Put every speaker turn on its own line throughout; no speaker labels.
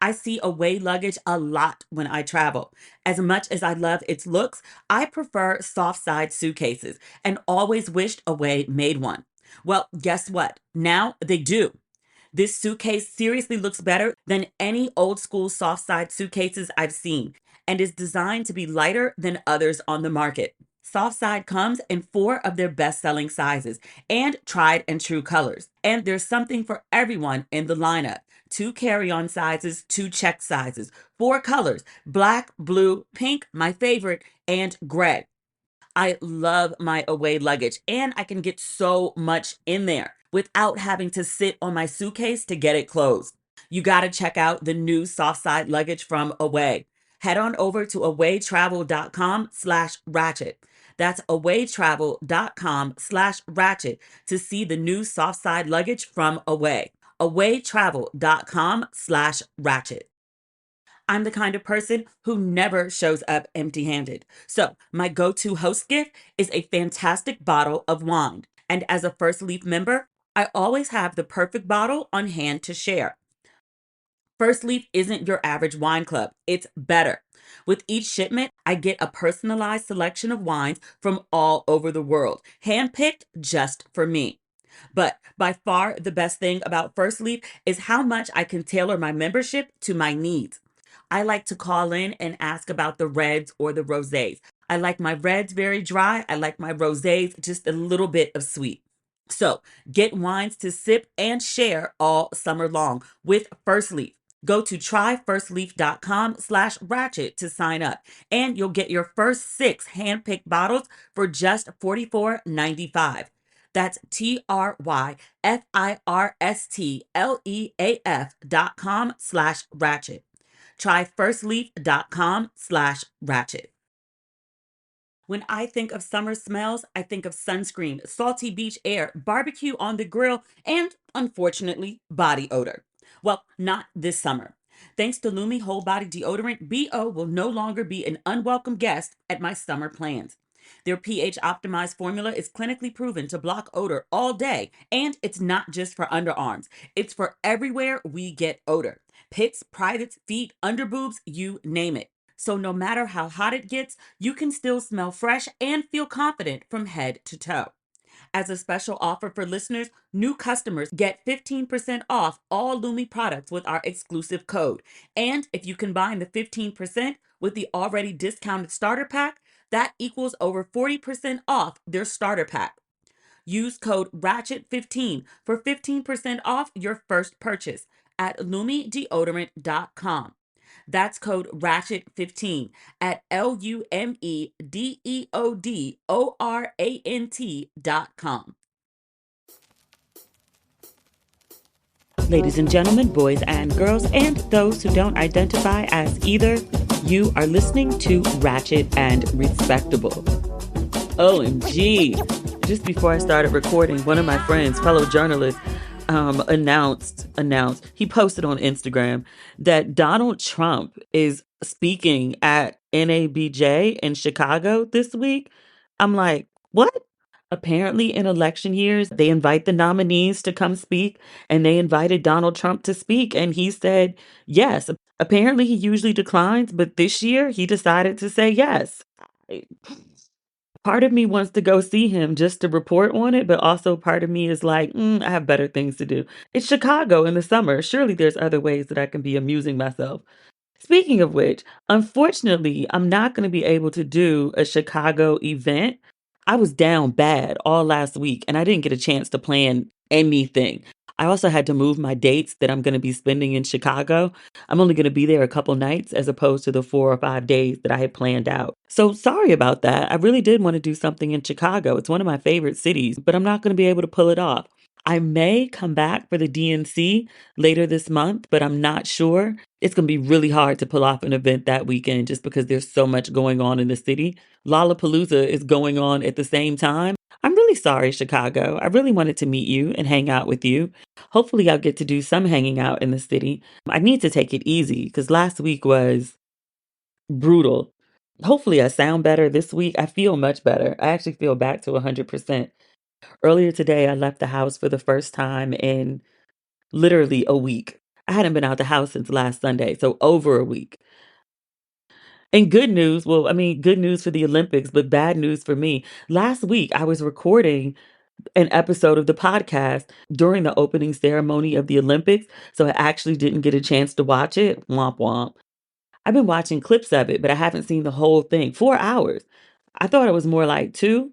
I see away luggage a lot when I travel. As much as I love its looks, I prefer soft side suitcases and always wished away made one. Well, guess what? Now they do. This suitcase seriously looks better than any old school soft side suitcases I've seen and is designed to be lighter than others on the market. Soft side comes in four of their best selling sizes and tried and true colors. And there's something for everyone in the lineup. Two carry on sizes, two check sizes, four colors: black, blue, pink, my favorite, and gray. I love my away luggage and I can get so much in there without having to sit on my suitcase to get it closed. You got to check out the new soft side luggage from Away. Head on over to awaytravel.com/ratchet. That's awaytravel.com/ratchet to see the new soft side luggage from Away. awaytravel.com/ratchet. I'm the kind of person who never shows up empty handed. So, my go to host gift is a fantastic bottle of wine. And as a First Leaf member, I always have the perfect bottle on hand to share. First Leaf isn't your average wine club, it's better. With each shipment, I get a personalized selection of wines from all over the world, handpicked just for me. But by far the best thing about First Leaf is how much I can tailor my membership to my needs. I like to call in and ask about the reds or the rosés. I like my reds very dry. I like my rosés just a little bit of sweet. So get wines to sip and share all summer long with First Leaf. Go to tryfirstleaf.com/ratchet to sign up, and you'll get your first six handpicked bottles for just $44.95. That's tryfirstleaf.com/ratchet. Tryfirstleaf.com/ratchet. When I think of summer smells, I think of sunscreen, salty beach air, barbecue on the grill, and unfortunately, body odor. Well, not this summer. Thanks to Lumi Whole Body Deodorant, BO will no longer be an unwelcome guest at my summer plans. Their pH optimized formula is clinically proven to block odor all day, and it's not just for underarms, it's for everywhere we get odor: pits, privates, feet, underboobs, you name it. So no matter how hot it gets, you can still smell fresh and feel confident from head to toe. As a special offer for listeners, new customers get 15% off all Lumi products with our exclusive code. And if you combine the 15% with the already discounted starter pack, that equals over 40% off their starter pack. Use code RATCHET15 for 15% off your first purchase at lumideodorant.com. That's code RATCHET15 at LUMEDEODORANT.com. Ladies and gentlemen, boys and girls, and those who don't identify as either, you are listening to Ratchet and Respectable. OMG. Just before I started recording, one of my friends, fellow journalist, announced, he posted on Instagram that Donald Trump is speaking at NABJ in Chicago this week. I'm like, what? Apparently, in election years, they invite the nominees to come speak, and they invited Donald Trump to speak, and he said yes. Apparently, he usually declines, but this year he decided to say yes. Part of me wants to go see him just to report on it, but also part of me is like, I have better things to do. It's Chicago in the summer. Surely there's other ways that I can be amusing myself. Speaking of which, unfortunately, I'm not going to be able to do a Chicago event. I was down bad all last week and I didn't get a chance to plan anything. I also had to move my dates that I'm going to be spending in Chicago. I'm only going to be there a couple nights as opposed to the 4 or 5 days that I had planned out. So sorry about that. I really did want to do something in Chicago. It's one of my favorite cities, but I'm not going to be able to pull it off. I may come back for the DNC later this month, but I'm not sure. It's going to be really hard to pull off an event that weekend just because there's so much going on in the city. Lollapalooza is going on at the same time. I'm really sorry, Chicago. I really wanted to meet you and hang out with you. Hopefully, I'll get to do some hanging out in the city. I need to take it easy because last week was brutal. Hopefully, I sound better this week. I feel much better. I actually feel back to 100%. Earlier today, I left the house for the first time in literally a week. I hadn't been out the house since last Sunday, so over a week. And good news, well, I mean, good news for the Olympics, but bad news for me. Last week, I was recording an episode of the podcast during the opening ceremony of the Olympics, so I actually didn't get a chance to watch it. Womp womp. I've been watching clips of it, but I haven't seen the whole thing. 4 hours. I thought it was more like two.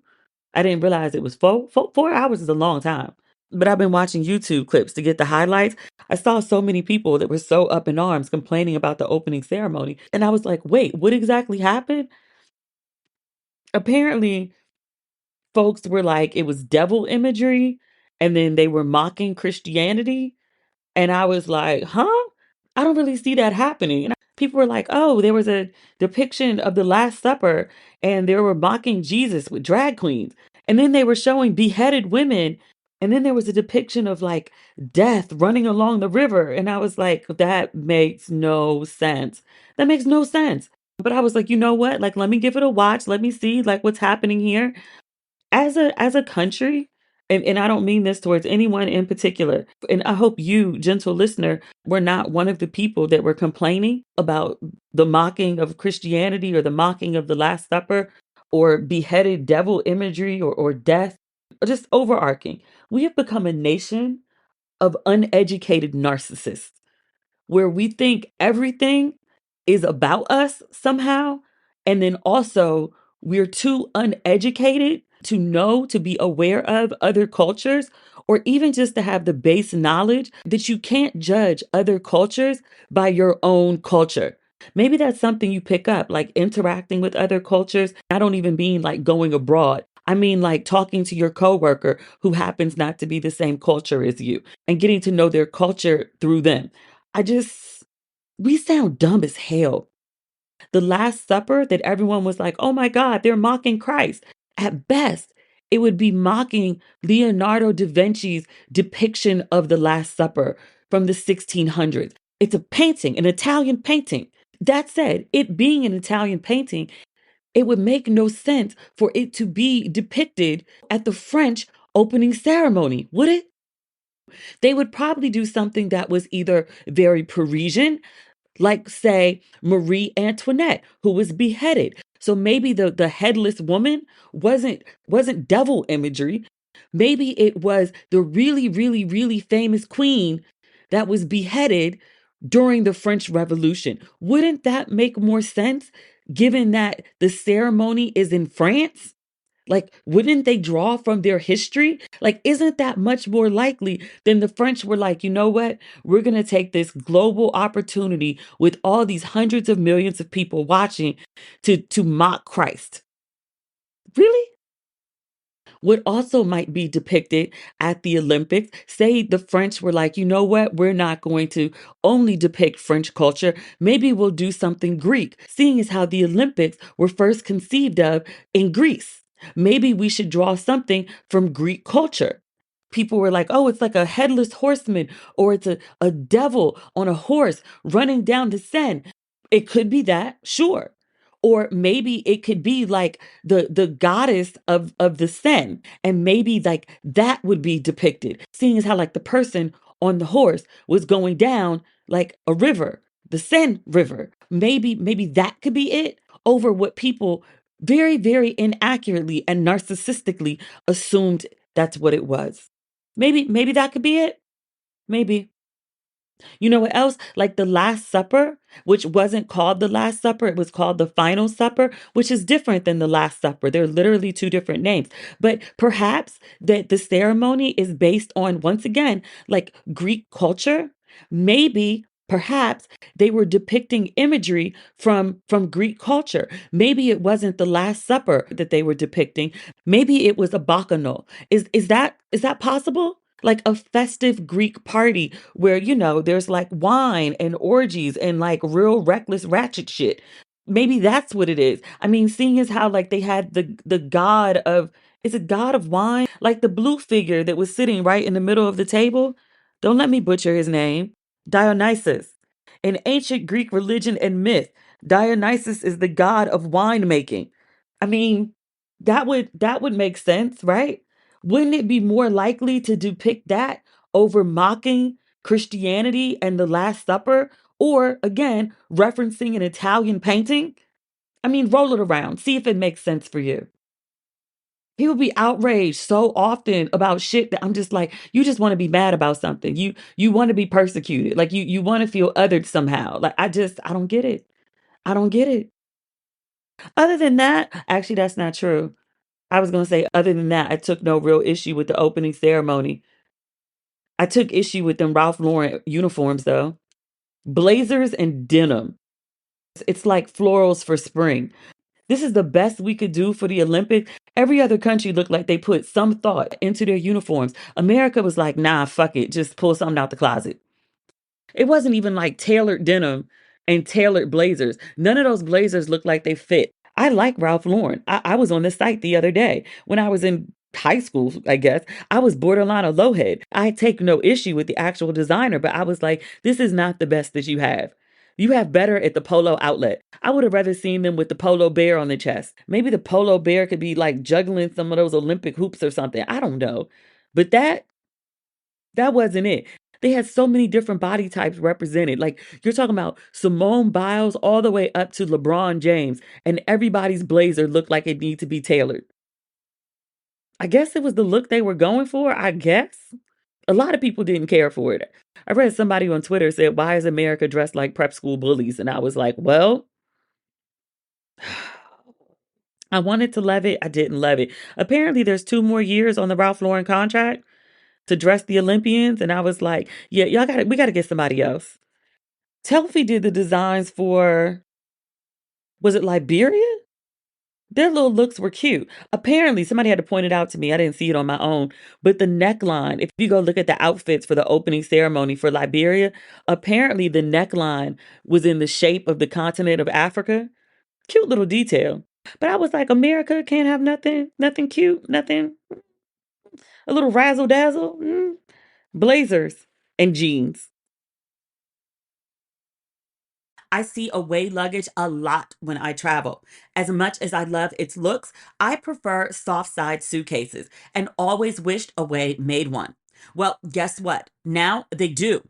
I didn't realize it was four. 4 hours is a long time. But I've been watching YouTube clips to get the highlights. I saw so many people that were so up in arms complaining about the opening ceremony. And I was like, wait, what exactly happened? Apparently, folks were like, it was devil imagery. And then they were mocking Christianity. And I was like, huh? I don't really see that happening. And people were like, oh, there was a depiction of the Last Supper and they were mocking Jesus with drag queens. And then they were showing beheaded women. And then there was a depiction of like death running along the river. And I was like, that makes no sense. That makes no sense. But I was like, you know what? Like, let me give it a watch. Let me see like what's happening here as a country, and I don't mean this towards anyone in particular, and I hope you, gentle listener, were not one of the people that were complaining about the mocking of Christianity or the mocking of the Last Supper or beheaded devil imagery or death, or just overarching. We have become a nation of uneducated narcissists where we think everything is about us somehow. And then also, we're too uneducated to know, to be aware of other cultures, or even just to have the base knowledge that you can't judge other cultures by your own culture. Maybe that's something you pick up, like interacting with other cultures. I don't even mean like going abroad. I mean, like talking to your coworker who happens not to be the same culture as you and getting to know their culture through them. I just, we sound dumb as hell. The Last Supper that everyone was like, oh my God, they're mocking Christ. At best, it would be mocking Leonardo da Vinci's depiction of the Last Supper from the 1600s. It's a painting, an Italian painting. That said, it being an Italian painting, it would make no sense for it to be depicted at the French opening ceremony, would it? They would probably do something that was either very Parisian, like say Marie Antoinette, who was beheaded. So maybe the headless woman wasn't devil imagery. Maybe it was the really, really, really famous queen that was beheaded during the French Revolution. Wouldn't that make more sense given that the ceremony is in France? Like, wouldn't they draw from their history? Like, isn't that much more likely than the French were like, you know what? We're going to take this global opportunity with all these hundreds of millions of people watching to mock Christ. Really? What also might be depicted at the Olympics, say the French were like, you know what, we're not going to only depict French culture. Maybe we'll do something Greek, seeing as how the Olympics were first conceived of in Greece. Maybe we should draw something from Greek culture. People were like, oh, it's like a headless horseman, or it's a devil on a horse running down the Seine. It could be that, sure. Or maybe it could be like the goddess of the Seine, and maybe like that would be depicted, seeing as how like the person on the horse was going down like a river, the Seine River. Maybe that could be it over what people very, very inaccurately and narcissistically assumed that's what it was. Maybe that could be it. Maybe. You know what else? Like the Last Supper, which wasn't called the Last Supper, it was called the Final Supper, which is different than the Last Supper. They're literally two different names. But perhaps that the ceremony is based on, once again, like Greek culture. Maybe perhaps they were depicting imagery from Greek culture. Maybe it wasn't the Last Supper that they were depicting. Maybe it was a bacchanal. Is that possible? Like a festive Greek party where, there's like wine and orgies and like real reckless ratchet shit. Maybe that's what it is. I mean, seeing as how like they had the god of, is it god of wine? Like the blue figure that was sitting right in the middle of the table. Don't let me butcher his name. Dionysus. In ancient Greek religion and myth, Dionysus is the god of winemaking. I mean, that would make sense, right? Wouldn't it be more likely to depict that over mocking Christianity and the Last Supper, or again, referencing an Italian painting. I mean, roll it around, see if it makes sense for you. People be outraged so often about shit that I'm just like, you just want to be mad about something. You want to be persecuted. Like you want to feel othered somehow. Like I don't get it. I don't get it. Other than that, actually that's not true. I was gonna say other than that, I took no real issue with the opening ceremony. I took issue with them Ralph Lauren uniforms though. Blazers and denim. It's like florals for spring. This is the best we could do for the Olympics. Every other country looked like they put some thought into their uniforms. America was like, nah, fuck it. Just pull something out the closet. It wasn't even like tailored denim and tailored blazers. None of those blazers looked like they fit. I like Ralph Lauren. I was on the site the other day when I was in high school, I guess. I was borderline a lowhead. I take no issue with the actual designer, but I was like, this is not the best that you have. You have better at the polo outlet. I would have rather seen them with the polo bear on the chest. Maybe the polo bear could be like juggling some of those Olympic hoops or something. I don't know. But that wasn't it. They had so many different body types represented. Like you're talking about Simone Biles all the way up to LeBron James, and everybody's blazer looked like it needed to be tailored. I guess it was the look they were going for, I guess. A lot of people didn't care for it. I read somebody on Twitter said, "Why is America dressed like prep school bullies?" And I was like, well, I wanted to love it. I didn't love it. Apparently, there's 2 more years on the Ralph Lauren contract to dress the Olympians. And I was like, yeah, we got to get somebody else. Telfie did the designs for, was it Liberia? Their little looks were cute. Apparently, somebody had to point it out to me. I didn't see it on my own. But the neckline, if you go look at the outfits for the opening ceremony for Liberia, apparently the neckline was in the shape of the continent of Africa. Cute little detail. But I was like, America can't have nothing cute, nothing, a little razzle dazzle. Blazers and jeans. I see away luggage a lot when I travel. As much as I love its looks, I prefer soft side suitcases and always wished Away made one. Well, guess what? Now they do.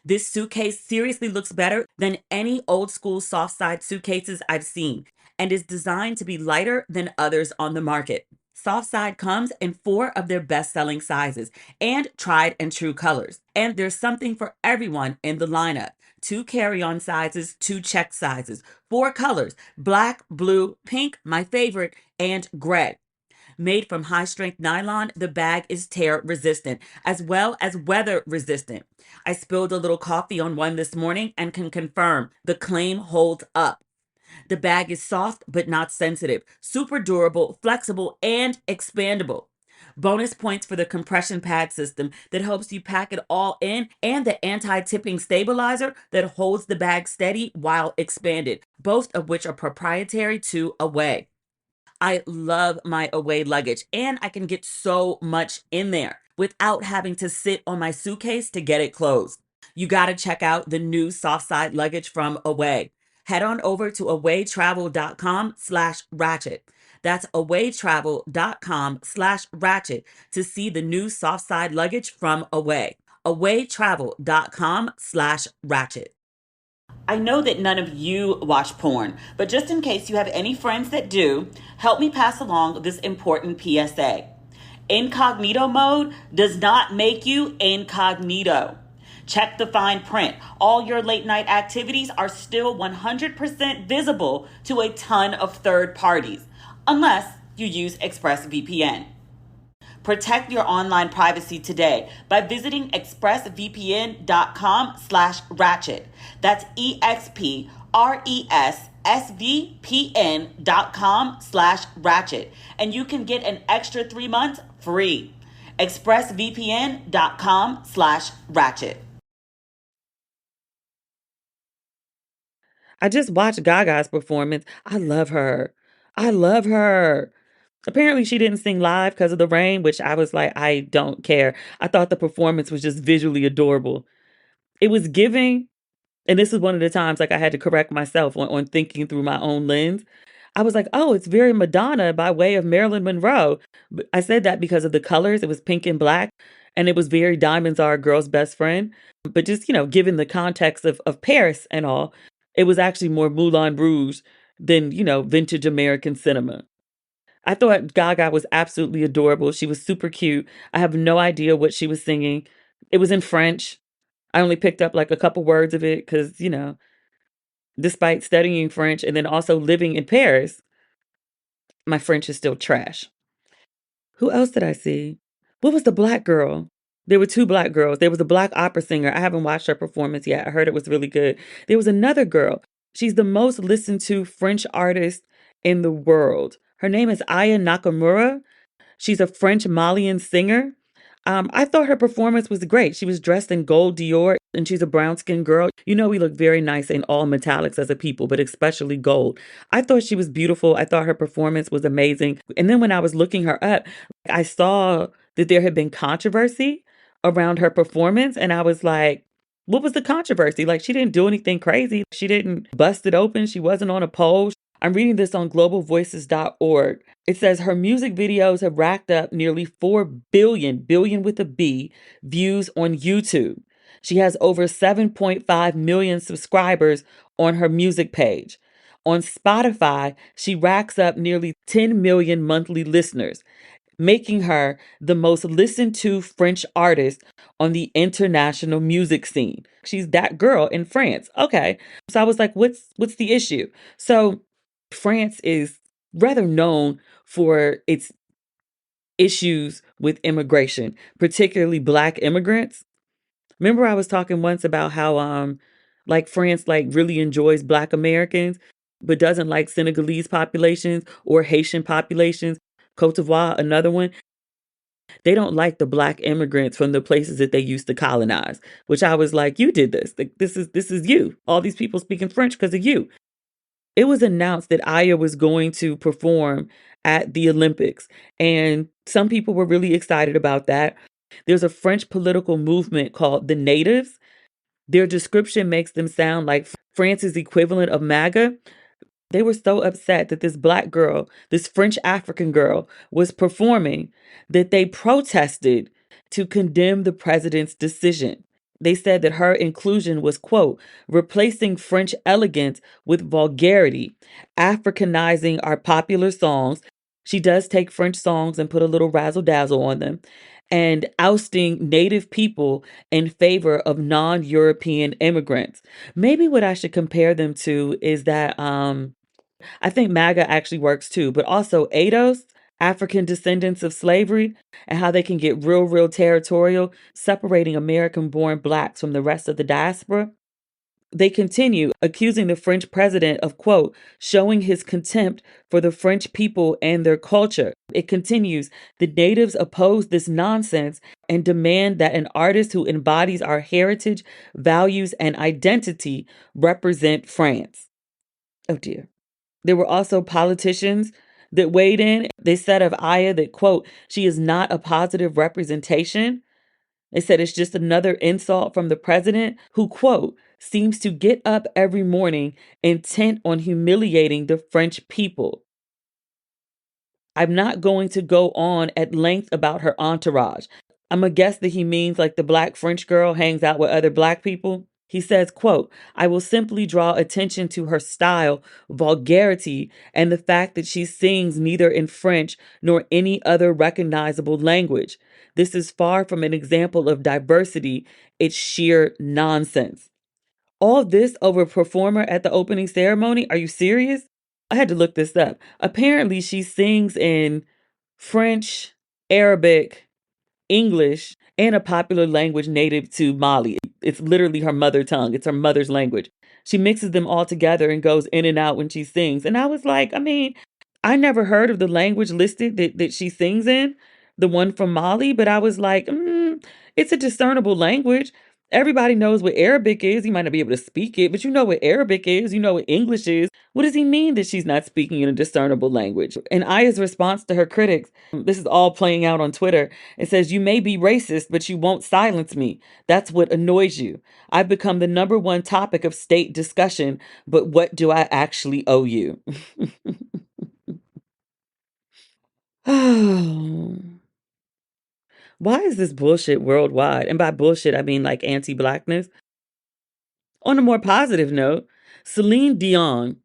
This suitcase seriously looks better than any old school soft side suitcases I've seen and is designed to be lighter than others on the market. Soft side comes in 4 of their best-selling sizes and tried and true colors. And there's something for everyone in the lineup. 2 carry-on sizes, 2 check sizes, 4 colors, black, blue, pink, my favorite, and gray. Made from high strength nylon, the bag is tear resistant as well as weather resistant. I spilled a little coffee on one this morning and can confirm the claim holds up. The bag is soft but not sensitive, super durable, flexible, and expandable. Bonus points for the compression pad system that helps you pack it all in, and the anti-tipping stabilizer that holds the bag steady while expanded, both of which are proprietary to Away. I love my Away luggage, and I can get so much in there without having to sit on my suitcase to get it closed. You got to check out the new soft side luggage from Away. Head on over to awaytravel.com/ratchet. That's awaytravel.com/ratchet to see the new soft side luggage from Away. awaytravel.com/ratchet. I know that none of you watch porn, but just in case you have any friends that do, help me pass along this important PSA. Incognito mode does not make you incognito. Check the fine print. All your late night activities are still 100% visible to a ton of third parties, unless you use ExpressVPN. Protect your online privacy today by visiting expressvpn.com/ratchet. That's expressvpn.com/ratchet. And you can get an extra 3 months free. expressvpn.com/ratchet. I just watched Gaga's performance. I love her. I love her. Apparently, she didn't sing live because of the rain, which I was like, I don't care. I thought the performance was just visually adorable. It was giving, and this is one of the times like I had to correct myself on thinking through my own lens. I was like, oh, it's very Madonna by way of Marilyn Monroe. But I said that because of the colors. It was pink and black. And it was very Diamonds Are a Girl's Best Friend. But just, given the context of Paris and all, it was actually more Moulin Rouge than, vintage American cinema. I thought Gaga was absolutely adorable. She was super cute. I have no idea what she was singing. It was in French. I only picked up like a couple words of it because, despite studying French and then also living in Paris, my French is still trash. Who else did I see? What was the black girl? There were two black girls. There was a black opera singer. I haven't watched her performance yet. I heard it was really good. There was another girl. She's the most listened to French artist in the world. Her name is Aya Nakamura. She's a French Malian singer. I thought her performance was great. She was dressed in gold Dior and she's a brown skinned girl. We look very nice in all metallics as a people, but especially gold. I thought she was beautiful. I thought her performance was amazing. And then when I was looking her up, I saw that there had been controversy around her performance. And I was like, what was the controversy? Like, she didn't do anything crazy. She didn't bust it open. She wasn't on a pole. I'm reading this on globalvoices.org. It says her music videos have racked up nearly 4 billion with a B, views on YouTube. She has over 7.5 million subscribers on her music page. On Spotify, she racks up nearly 10 million monthly listeners, making her the most listened to French artist on the international music scene. She's that girl in France. Okay. So I was like, what's the issue? So France is rather known for its issues with immigration, particularly black immigrants. Remember I was talking once about how like France like really enjoys black Americans but doesn't like Senegalese populations or Haitian populations. Cote d'Ivoire, another one. They don't like the black immigrants from the places that they used to colonize, which I was like, you did this. Like, this is you. All these people speaking French because of you. It was announced that Aya was going to perform at the Olympics, and some people were really excited about that. There's a French political movement called the Natives. Their description makes them sound like France's equivalent of MAGA. They were so upset that this black girl, this French African girl, was performing that they protested to condemn the president's decision. They said that her inclusion was, quote, replacing French elegance with vulgarity, Africanizing our popular songs. She does take French songs and put a little razzle dazzle on them, and ousting native people in favor of non European immigrants. Maybe what I should compare them to is that I think MAGA actually works too, but also ADOS, African descendants of slavery, and how they can get real territorial, separating American born blacks from the rest of the diaspora. They continue accusing the French president of, quote, showing his contempt for the French people and their culture. It continues, the natives oppose this nonsense and demand that an artist who embodies our heritage, values, and identity represent France. Oh dear. There were also politicians that weighed in. They said of Aya that, quote, she is not a positive representation. They said it's just another insult from the president who, quote, seems to get up every morning intent on humiliating the French people. I'm not going to go on at length about her entourage. I'm going to guess that he means like the black French girl hangs out with other black people. He says, quote, I will simply draw attention to her style, vulgarity, and the fact that she sings neither in French nor any other recognizable language. This is far from an example of diversity. It's sheer nonsense. All this over a performer at the opening ceremony? Are you serious? I had to look this up. Apparently, she sings in French, Arabic, English, and a popular language native to Mali. It's literally her mother tongue. It's her mother's language. She mixes them all together and goes in and out when she sings. And I was like, I mean, I never heard of the language listed that she sings in, the one from Mali, but I was like, it's a discernible language. Everybody knows what Arabic is. You might not be able to speak it, but you know what Arabic is. You know what English is. What does he mean that she's not speaking in a discernible language? And Aya's response to her critics, this is all playing out on Twitter. It says, you may be racist, but you won't silence me. That's what annoys you. I've become the number one topic of state discussion, but what do I actually owe you? Why is this bullshit worldwide? And by bullshit, I mean like anti-blackness. On a more positive note, Celine Dion,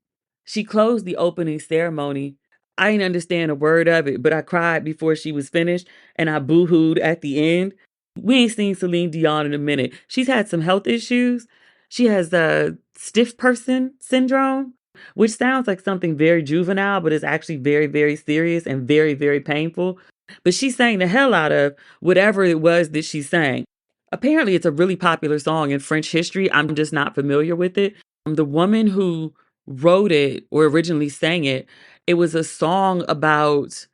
she closed the opening ceremony. I didn't understand a word of it, but I cried before she was finished and I boo-hooed at the end. We ain't seen Celine Dion in a minute. She's had some health issues. She has the stiff person syndrome, which sounds like something very juvenile, but is actually very, very serious and very, very painful. But she sang the hell out of whatever it was that she sang. Apparently, it's a really popular song in French history. I'm just not familiar with it. The woman who wrote it or originally sang it, it was a song about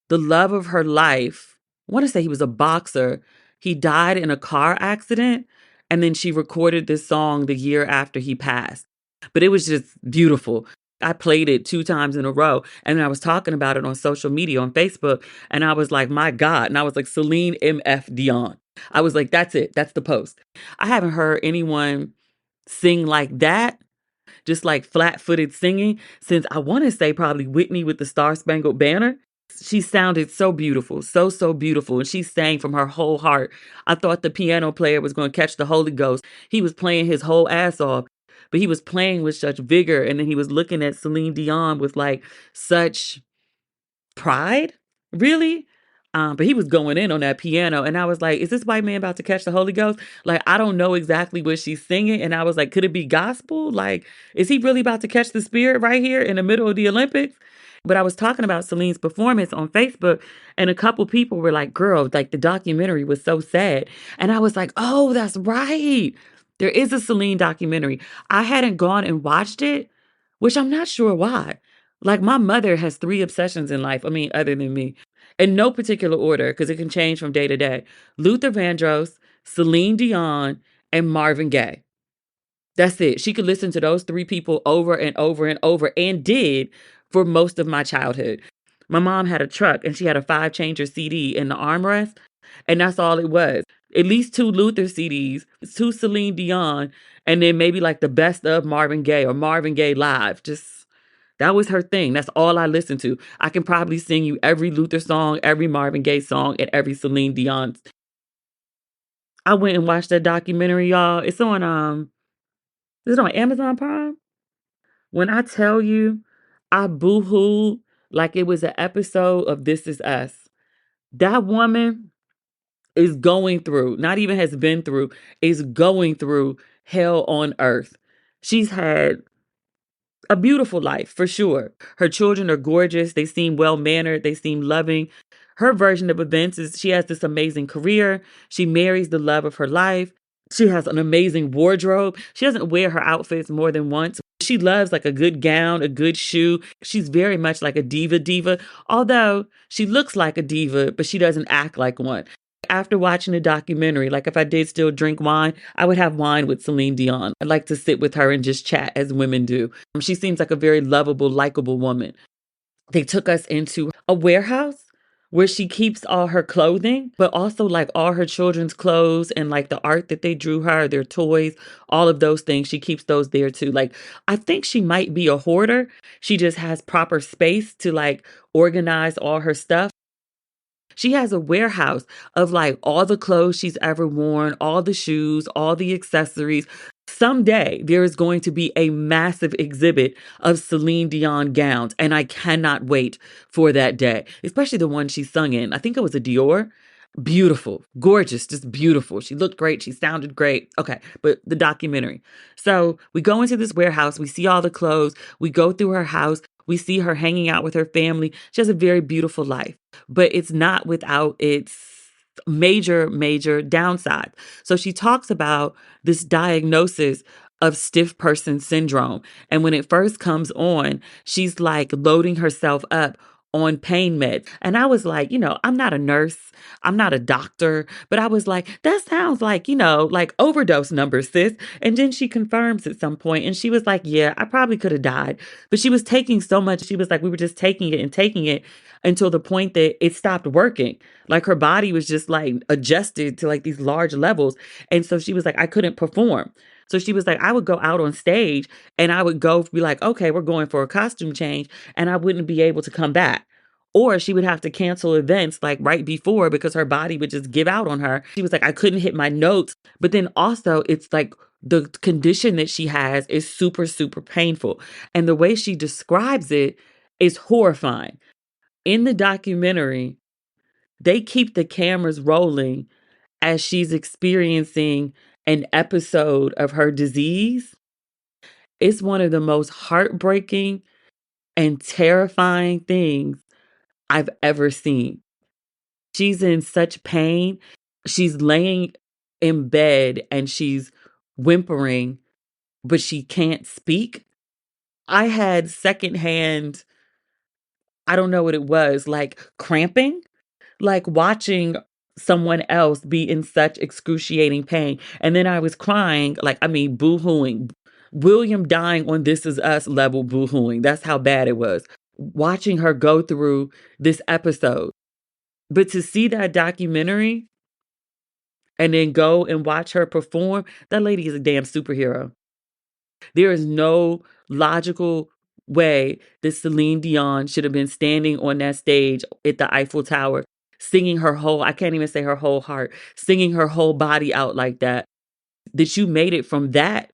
the love of her life. I want to say he was a boxer. He died in a car accident, and then she recorded this song the year after he passed. But it was just beautiful. I played it 2 times in a row, and then I was talking about it on social media, on Facebook, and I was like, my God. And I was like, Celine MF Dion. I was like, that's it. That's the post. I haven't heard anyone sing like that, just like flat-footed singing, since I want to say probably Whitney with the Star Spangled Banner. She sounded so beautiful, so beautiful. And she sang from her whole heart. I thought the piano player was going to catch the Holy Ghost. He was playing his whole ass off, but he was playing with such vigor. And then he was looking at Celine Dion with like such pride, really. But he was going in on that piano, and I was like, "Is this white man about to catch the Holy Ghost?" Like, I don't know exactly what she's singing, and I was like, "Could it be gospel? Like, is he really about to catch the spirit right here in the middle of the Olympics?" But I was talking about Celine's performance on Facebook, and a couple people were like, "Girl, like the documentary was so sad," and I was like, "Oh, that's right. There is a Celine documentary. I hadn't gone and watched it, which I'm not sure why." Like my mother has 3 obsessions in life. I mean, other than me, in no particular order, because it can change from day to day. Luther Vandross, Celine Dion, and Marvin Gaye. That's it. She could listen to those 3 people over and over and over, and did for most of my childhood. My mom had a truck and she had a 5-changer CD in the armrest, and that's all it was. At least 2 Luther CDs, 2 Celine Dion, and then maybe like the best of Marvin Gaye or Marvin Gaye live. Just that was her thing. That's all I listened to. I can probably sing you every Luther song, every Marvin Gaye song, and every Celine Dion. I went and watched that documentary, y'all. It's on is it on Amazon Prime? When I tell you I boo-hooed like it was an episode of This Is Us. That woman is going through, not even has been through, is going through hell on earth. She's had a beautiful life, for sure. Her children are gorgeous. They seem well-mannered. They seem loving. Her version of events is she has this amazing career. She marries the love of her life. She has an amazing wardrobe. She doesn't wear her outfits more than once. She loves like a good gown, a good shoe. She's very much like a diva, although she looks like a diva, but she doesn't act like one. After watching the documentary, like if I did still drink wine, I would have wine with Celine Dion. I'd like to sit with her and just chat as women do. She seems like a very lovable, likable woman. They took us into a warehouse where she keeps all her clothing, but also like all her children's clothes and like the art that they drew her, their toys, all of those things. She keeps those there too. Like, I think she might be a hoarder. She just has proper space to like organize all her stuff. She has a warehouse of like all the clothes she's ever worn, all the shoes, all the accessories. Someday there is going to be a massive exhibit of Celine Dion gowns, and I cannot wait for that day, especially the one she sung in. I think it was a Dior. Beautiful, gorgeous, just beautiful. She looked great. She sounded great. Okay, but the documentary. So we go into this warehouse. We see all the clothes. We go through her house. We see her hanging out with her family. She has a very beautiful life, but it's not without its major downside. So she talks about this diagnosis of stiff person syndrome. And when it first comes on, she's like loading herself up on pain meds. And I was like, I'm not a nurse. I'm not a doctor, but I was like, that sounds like, like overdose numbers, sis. And then she confirms at some point and she was like, yeah, I probably could have died. But she was taking so much. She was like, we were just taking it until the point that it stopped working. Like her body was just like adjusted to like these large levels. And so she was like, I couldn't perform. So she was like, I would go out on stage and I would go be like, okay, we're going for a costume change. And I wouldn't be able to come back. Or she would have to cancel events like right before because her body would just give out on her. She was like, I couldn't hit my notes. But then also, it's like the condition that she has is super, super painful. And the way she describes it is horrifying. In the documentary, they keep the cameras rolling as she's experiencing an episode of her disease. It's one of the most heartbreaking and terrifying things I've ever seen. She's in such pain. She's laying in bed and she's whimpering, but she can't speak. I had secondhand, I don't know what it was, like cramping, like watching someone else be in such excruciating pain. And then I was crying, like, I mean, boo-hooing. William dying on This Is Us level boo-hooing. That's how bad it was. Watching her go through this episode. But to see that documentary and then go and watch her perform, that lady is a damn superhero. There is no logical way that Celine Dion should have been standing on that stage at the Eiffel Tower, singing her whole, I can't even say her whole heart, singing her whole body out like that. That you made it from that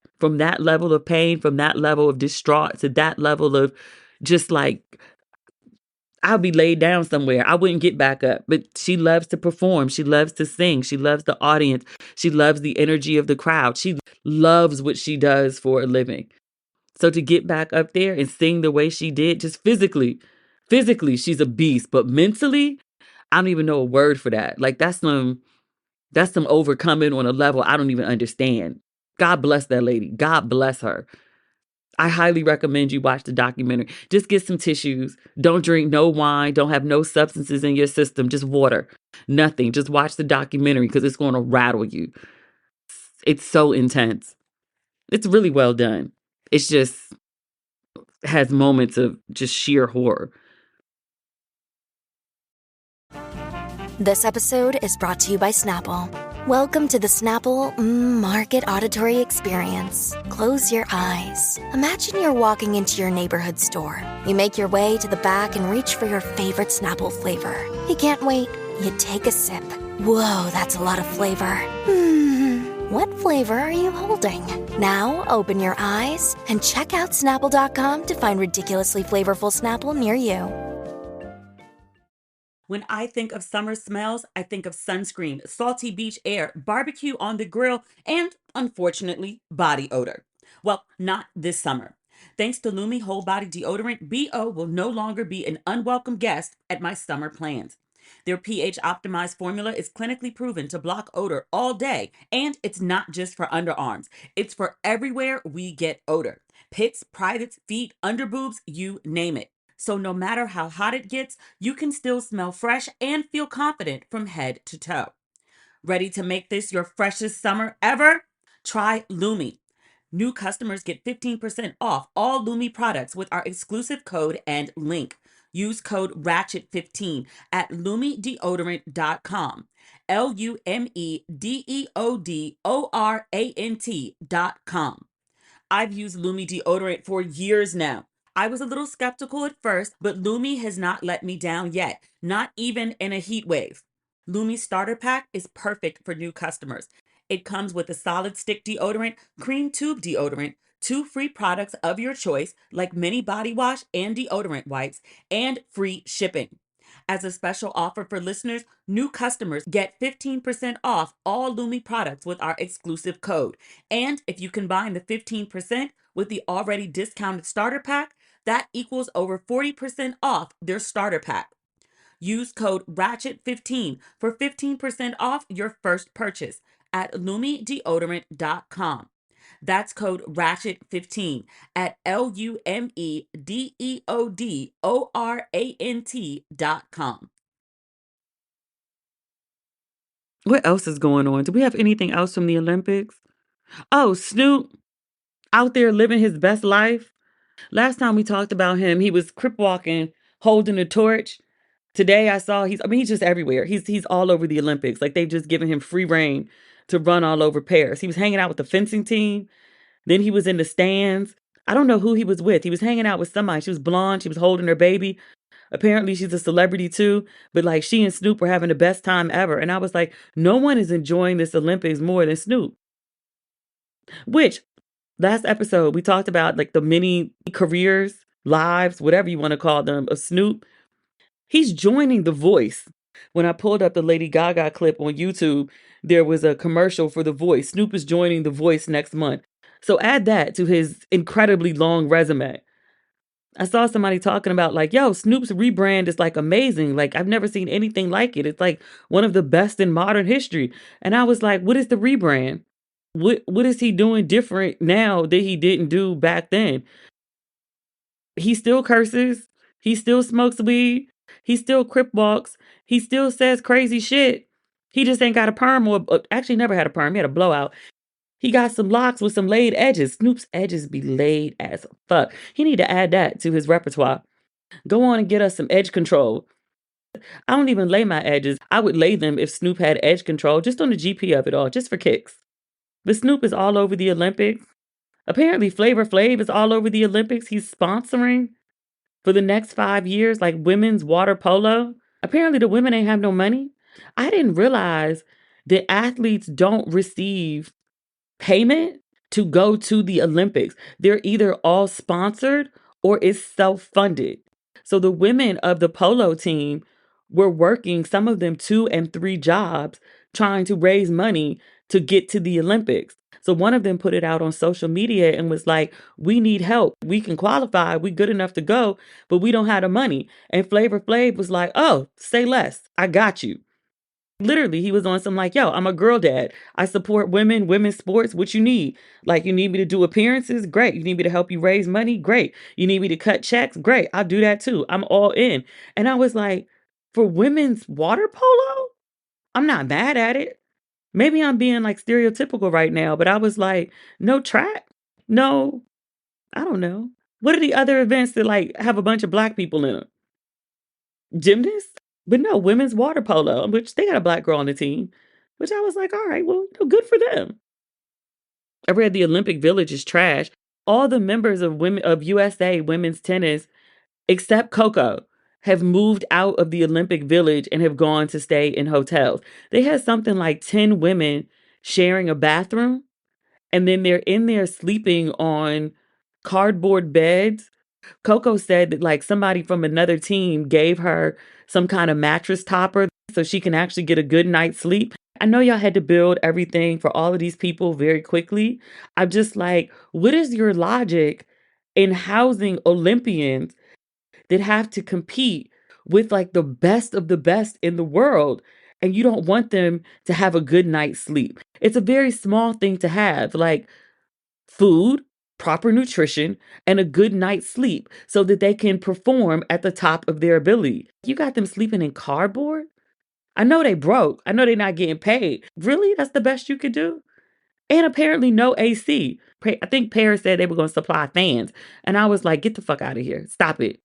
level of pain, from that level of distraught to that level of just like, I'll be laid down somewhere. I wouldn't get back up. But she loves to perform. She loves to sing. She loves the audience. She loves the energy of the crowd. She loves what she does for a living. So to get back up there and sing the way she did, just physically, she's a beast. But mentally, I don't even know a word for that. Like that's some overcoming on a level I don't even understand. God bless that lady. God bless her. I highly recommend you watch the documentary. Just get some tissues. Don't drink no wine. Don't have no substances in your system. Just water. Nothing. Just watch the documentary because it's going to rattle you. It's so intense. It's really well done. It's just has moments of just sheer horror.
This episode is brought to you by Snapple. Welcome to the Snapple Market Auditory Experience. Close your eyes. Imagine you're walking into your neighborhood store. You make your way to the back and reach for your favorite Snapple flavor. You can't wait. You take a sip. Whoa, that's a lot of flavor. What flavor are you holding? Now open your eyes and check out Snapple.com to find ridiculously flavorful Snapple near you.
When I think of summer smells, I think of sunscreen, salty beach air, barbecue on the grill, and, unfortunately, body odor. Well, not this summer. Thanks to Lumi Whole Body Deodorant, BO will no longer be an unwelcome guest at my summer plans. Their pH-optimized formula is clinically proven to block odor all day, and it's not just for underarms. It's for everywhere we get odor. Pits, privates, feet, underboobs, you name it. So no matter how hot it gets, you can still smell fresh and feel confident from head to toe. Ready to make this your freshest summer ever? Try Lumi. New customers get 15% off all Lumi products with our exclusive code and link. Use code RATCHET15 at LumiDeodorant.com. LumiDeodorant.com. I've used Lumi deodorant for years now. I was a little skeptical at first, but Lumi has not let me down yet, not even in a heat wave. Lumi Starter Pack is perfect for new customers. It comes with a solid stick deodorant, cream tube deodorant, 2 free products of your choice like mini body wash and deodorant wipes, and free shipping. As a special offer for listeners, new customers get 15% off all Lumi products with our exclusive code. And if you combine the 15% with the already discounted starter pack, that equals over 40% off their starter pack. Use code RATCHET15 for 15% off your first purchase at LumiDeodorant.com. That's code RATCHET15 at LumiDeodorant.com. What else is going on? Do we have anything else from the Olympics? Oh, Snoop out there living his best life. Last time we talked about him, he was crip walking, holding a torch. Today I saw he's just everywhere. He's all over the Olympics. Like they've just given him free reign to run all over Paris. He was hanging out with the fencing team. Then he was in the stands. I don't know who he was with. He was hanging out with somebody. She was blonde. She was holding her baby. Apparently she's a celebrity too, but like she and Snoop were having the best time ever. And I was like, no one is enjoying this Olympics more than Snoop. Which last episode we talked about like the many careers, lives, whatever you want to call them, of Snoop. He's joining The Voice. When I pulled up the Lady Gaga clip on YouTube, there was a commercial for The Voice. Snoop is joining The Voice next month. So add that to his incredibly long resume. I saw somebody talking about like, yo, Snoop's rebrand is like amazing. Like I've never seen anything like it. It's like one of the best in modern history. And I was like, what is the rebrand? What is he doing different now that he didn't do back then? He still curses. He still smokes weed. He still crip walks. He still says crazy shit. He just ain't got a perm or actually never had a perm. He had a blowout. He got some locks with some laid edges. Snoop's edges be laid as fuck. He need to add that to his repertoire. Go on and get us some edge control. I don't even lay my edges. I would lay them if Snoop had edge control, just on the GP of it all, just for kicks. But Snoop is all over the Olympics. Apparently Flavor Flav is all over the Olympics. He's sponsoring for the next 5 years, like women's water polo. Apparently the women ain't have no money. I didn't realize that athletes don't receive payment to go to the Olympics. They're either all sponsored or it's self-funded. So the women of the polo team were working, some of them 2 and 3 jobs, trying to raise money to get to the Olympics. So one of them put it out on social media and was like, we need help. We can qualify. We good enough to go, but we don't have the money. And Flavor Flav was like, oh, say less. I got you. Literally, he was on some like, yo, I'm a girl dad. I support women, women's sports. What you need? Like, you need me to do appearances? Great. You need me to help you raise money? Great. You need me to cut checks? Great. I'll do that too. I'm all in. And I was like, for women's water polo? I'm not mad at it. Maybe I'm being like stereotypical right now, but I was like, no track? No, I don't know. What are the other events that like have a bunch of black people in them? Gymnasts? But no, women's water polo, which they got a black girl on the team, which I was like, all right, well, good for them. I read the Olympic Village is trash. All the members of women of USA women's tennis, except Coco, have moved out of the Olympic Village and have gone to stay in hotels. They had something like 10 women sharing a bathroom, and then they're in there sleeping on cardboard beds. Coco said that like somebody from another team gave her some kind of mattress topper so she can actually get a good night's sleep. I know y'all had to build everything for all of these people very quickly. I'm just like, what is your logic in housing Olympians that have to compete with like the best of the best in the world, and you don't want them to have a good night's sleep? It's a very small thing to have, like food, proper nutrition, and a good night's sleep so that they can perform at the top of their ability. You got them sleeping in cardboard? I know they broke. I know they're not getting paid. Really? That's the best you could do? And apparently no AC. I think Paris said they were going to supply fans. And I was like, get the fuck out of here. Stop it.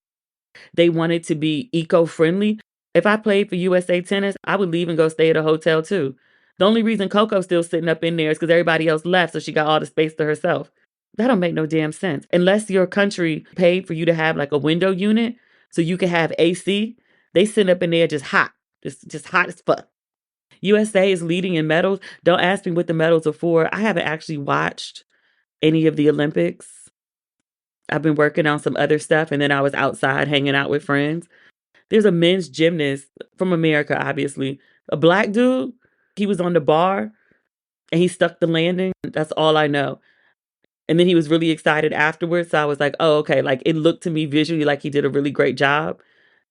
They wanted to be eco-friendly. If I played for USA Tennis, I would leave and go stay at a hotel too. The only reason Coco's still sitting up in there is because everybody else left, so she got all the space to herself. That don't make no damn sense. Unless your country paid for you to have like a window unit so you can have AC, they sit up in there just hot. Just hot as fuck. USA is leading in medals. Don't ask me what the medals are for. I haven't actually watched any of the Olympics. I've been working on some other stuff, and then I was outside hanging out with friends. There's a men's gymnast from America, obviously. A black dude. He was on the bar, and he stuck the landing. That's all I know. And then he was really excited afterwards. So I was like, oh, okay. Like it looked to me visually like he did a really great job.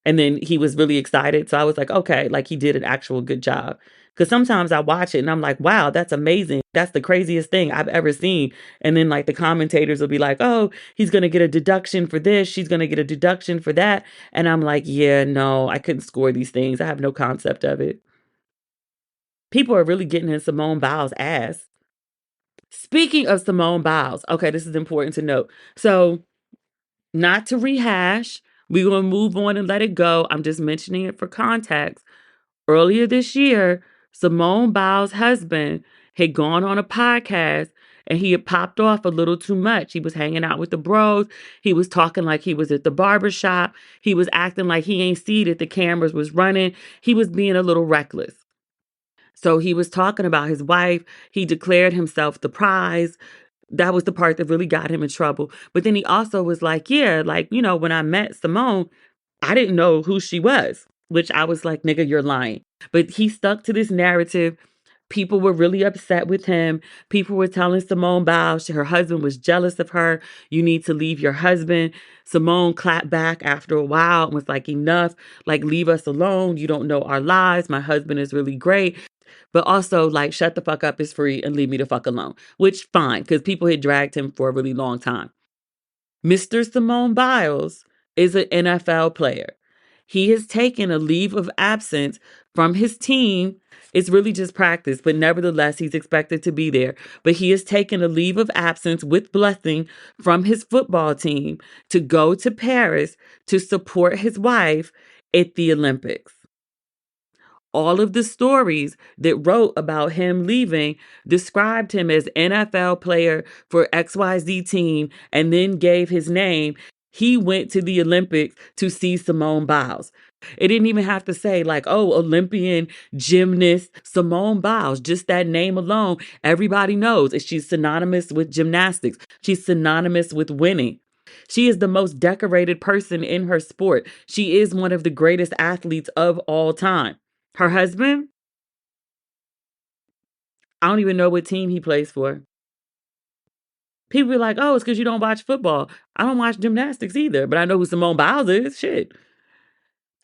And then he was really excited. So I was like, okay, like he did an actual good job. Because sometimes I watch it and I'm like, wow, that's amazing. That's the craziest thing I've ever seen. And then like the commentators will be like, oh, he's going to get a deduction for this. She's going to get a deduction for that. And I'm like, yeah, no, I couldn't score these things. I have no concept of it. People are really getting in Simone Biles' ass. Speaking of Simone Biles, okay, this is important to note. So, not to rehash, we're going to move on and let it go. I'm just mentioning it for context. Earlier this year, Simone Biles' husband had gone on a podcast And he had popped off a little too much. He was hanging out with the bros. He was talking like he was at the barber shop. He was acting like he ain't see that the cameras was running. He was being a little reckless. So he was talking about his wife. He declared himself the prize. That was the part that really got him in trouble. But then he also was like, yeah, like, you know, when I met Simone, I didn't know who she was, which I was like, nigga, you're lying. But he stuck to this narrative. People were really upset with him. People were telling Simone Biles her husband was jealous of her. You need to leave your husband. Simone clapped back after a while and was like, enough, like, leave us alone. You don't know our lives. My husband is really great. But also, like, shut the fuck up is free and leave me the fuck alone, which fine, because people had dragged him for a really long time. Mr. Simone Biles is an NFL player. He has taken a leave of absence from his team. It's really just practice, but nevertheless, he's expected to be there. But he has taken a leave of absence with blessing from his football team to go to Paris to support his wife at the Olympics. All of the stories that wrote about him leaving described him as NFL player for XYZ team and then gave his name. He went to the Olympics to see Simone Biles. It didn't even have to say like, oh, Olympian gymnast Simone Biles. Just that name alone, everybody knows that she's synonymous with gymnastics. She's synonymous with winning. She is the most decorated person in her sport. She is one of the greatest athletes of all time. Her husband, I don't even know what team he plays for. People be like, oh, it's because you don't watch football. I don't watch gymnastics either, but I know who Simone Biles is. Shit.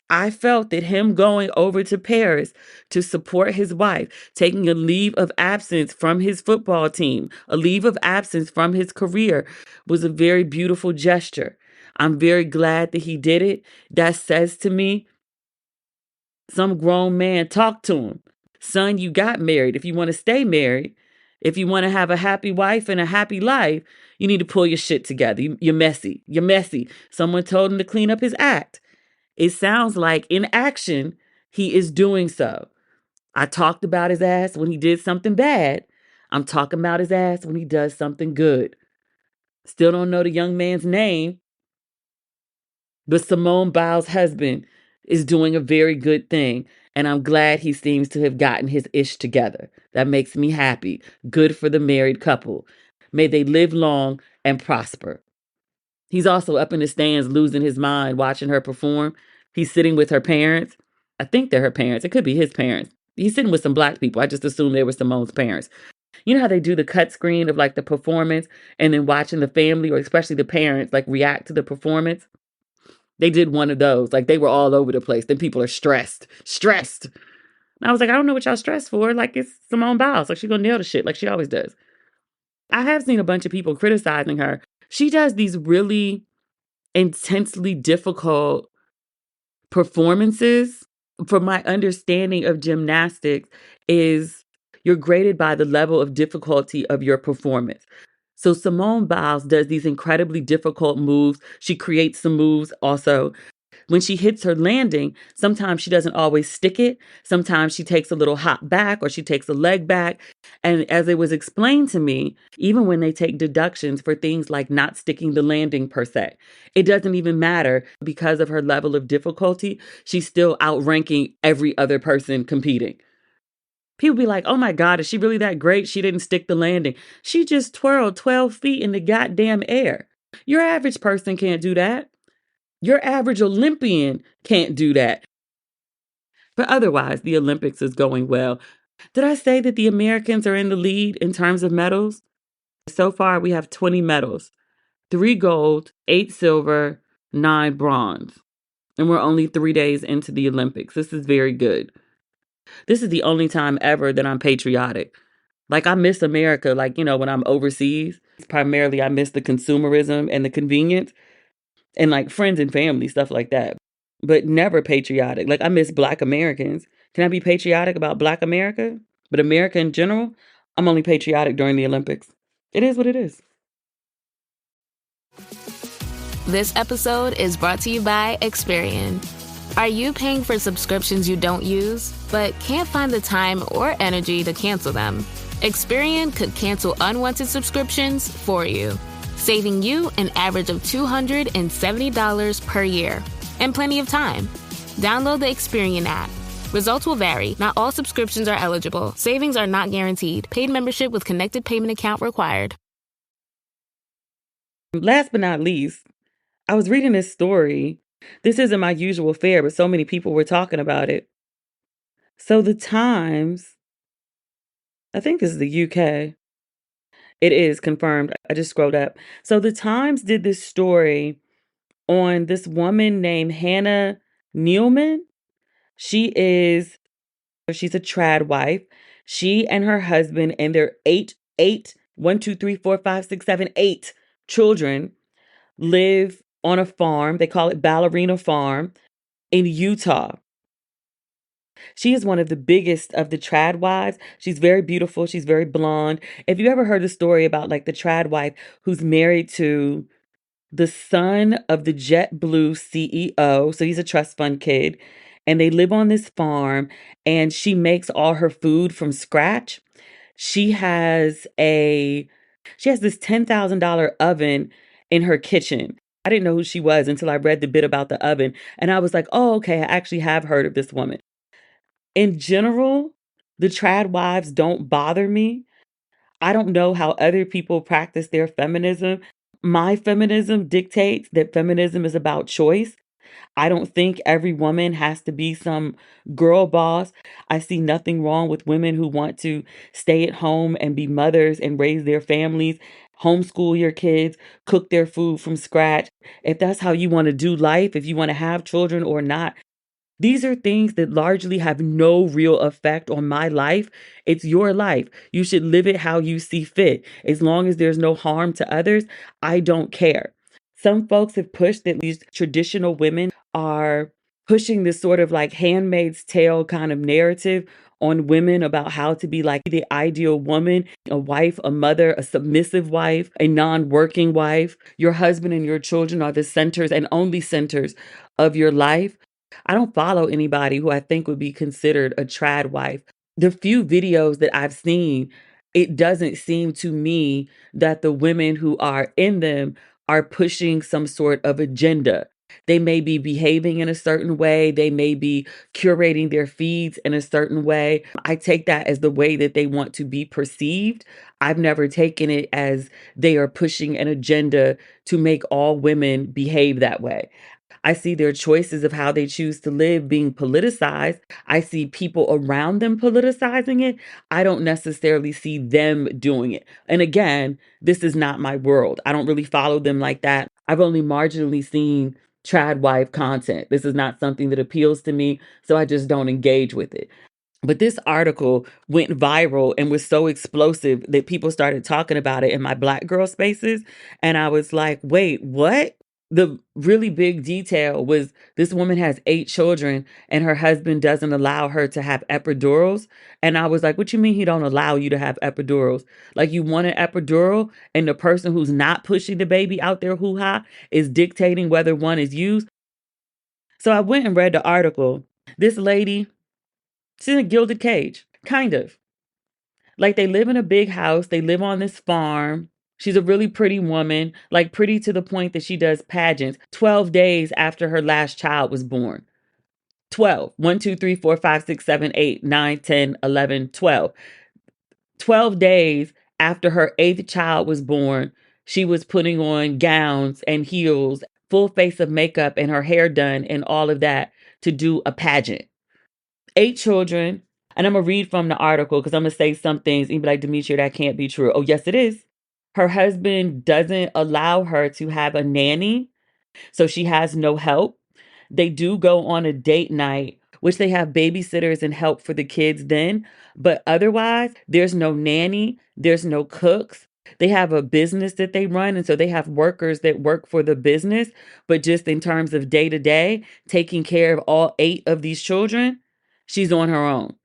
I felt that him going over to Paris to support his wife, taking a leave of absence from his football team, a leave of absence from his career, was a very beautiful gesture. I'm very glad that he did it. That says to me, some grown man talked to him. Son, you got married. If you want to stay married, if you want to have a happy wife and a happy life, you need to pull your shit together. You're messy. You're messy. Someone told him to clean up his act. It sounds like in action, he is doing so. I talked about his ass when he did something bad. I'm talking about his ass when he does something good. Still don't know the young man's name, but Simone Biles' husband is doing a very good thing. And I'm glad he seems to have gotten his ish together. That makes me happy. Good for the married couple. May they live long and prosper. He's also up in the stands losing his mind watching her perform. He's sitting with her parents. I think they're her parents. It could be his parents. He's sitting with some black people. I just assumed they were Simone's parents. You know how they do the cut screen of like the performance and then watching the family or especially the parents like react to the performance? They did one of those. Like they were all over the place. Then people are stressed. And I was like, I don't know what y'all stressed for. Like it's Simone Biles. Like she's gonna nail the shit like she always does. I have seen a bunch of people criticizing her. She does these really intensely difficult performances. From my understanding of gymnastics is you're graded by the level of difficulty of your performance. So Simone Biles does these incredibly difficult moves. She creates some moves also. When she hits her landing, sometimes she doesn't always stick it. Sometimes she takes a little hop back or she takes a leg back. And as it was explained to me, even when they take deductions for things like not sticking the landing per se, it doesn't even matter because of her level of difficulty. She's still outranking every other person competing. People be like, oh my God, is she really that great? She didn't stick the landing. She just twirled 12 feet in the goddamn air. Your average person can't do that. Your average Olympian can't do that. But otherwise, the Olympics is going well. Did I say that the Americans are in the lead in terms of medals? So far, we have 20 medals, 3 gold, 8 silver, 9 bronze. And we're only 3 days into the Olympics. This is very good. This is the only time ever that I'm patriotic. Like I miss America, like, you know, when I'm overseas, primarily I miss the consumerism and the convenience and like friends and family, stuff like that, but never patriotic. Like I miss Black Americans. Can I be patriotic about Black America? But America in general, I'm only patriotic during the Olympics. It is what it is.
This episode is brought to you by Experian. Are you paying for subscriptions you don't use, but can't find the time or energy to cancel them? Experian could cancel unwanted subscriptions for you, saving you an average of $270 per year. And plenty of time. Download the Experian app. Results will vary. Not all subscriptions are eligible. Savings are not guaranteed. Paid membership with connected payment account required.
Last but not least, I was reading this story. This isn't my usual fare, but so many people were talking about it. So the Times, I think this is the UK. It is confirmed. I just scrolled up. So the Times did this story on this woman named Hannah Nealman. She's a tradwife. She and her husband and their eight children live on a farm. They call it Ballerina Farm in Utah. She is one of the biggest of the trad wives. She's very beautiful. She's very blonde. If you ever heard the story about like the trad wife who's married to the son of the JetBlue CEO, so he's a trust fund kid, and they live on this farm, and she makes all her food from scratch. She has this $10,000 oven in her kitchen. I didn't know who she was until I read the bit about the oven, and I was like, "Oh, okay, I actually have heard of this woman." In general, the trad wives don't bother me. I don't know how other people practice their feminism. My feminism dictates that feminism is about choice. I don't think every woman has to be some girl boss. I see nothing wrong with women who want to stay at home and be mothers and raise their families, homeschool your kids, cook their food from scratch. If that's how you want to do life, if you want to have children or not, these are things that largely have no real effect on my life. It's your life. You should live it how you see fit. As long as there's no harm to others, I don't care. Some folks have pushed that these traditional women are pushing this sort of like Handmaid's Tale kind of narrative on women about how to be like the ideal woman, a wife, a mother, a submissive wife, a non-working wife. Your husband and your children are the centers and only centers of your life. I don't follow anybody who I think would be considered a trad wife. The few videos that I've seen, it doesn't seem to me that the women who are in them are pushing some sort of agenda. They may be behaving in a certain way. They may be curating their feeds in a certain way. I take that as the way that they want to be perceived. I've never taken it as they are pushing an agenda to make all women behave that way. I see their choices of how they choose to live being politicized. I see people around them politicizing it. I don't necessarily see them doing it. And again, this is not my world. I don't really follow them like that. I've only marginally seen trad wife content. This is not something that appeals to me, so I just don't engage with it. But this article went viral and was so explosive that people started talking about it in my Black girl spaces. And I was like, wait, what? The really big detail was this woman has 8 children and her husband doesn't allow her to have epidurals. And I was like, what you mean he don't allow you to have epidurals? Like you want an epidural and the person who's not pushing the baby out there hoo-ha is dictating whether one is used? So I went and read the article. This lady, she's in a gilded cage, kind of. Like they live in a big house. They live on this farm. She's a really pretty woman, like pretty to the point that she does pageants 12 days after her last child was born. 12. 1, 2, 3, 4, 5, 6, 7, 8, 9, 10, 11, 12. 12 days after her 8th child was born, she was putting on gowns and heels, full face of makeup and her hair done and all of that to do a pageant. 8 children. And I'm going to read from the article because I'm going to say some things. And be like, Demetria, that can't be true. Oh, yes, it is. Her husband doesn't allow her to have a nanny, so she has no help. They do go on a date night, which they have babysitters and help for the kids then. But otherwise, there's no nanny. There's no cooks. They have a business that they run. And so they have workers that work for the business. But just in terms of day to day, taking care of all 8 of these children, she's on her own.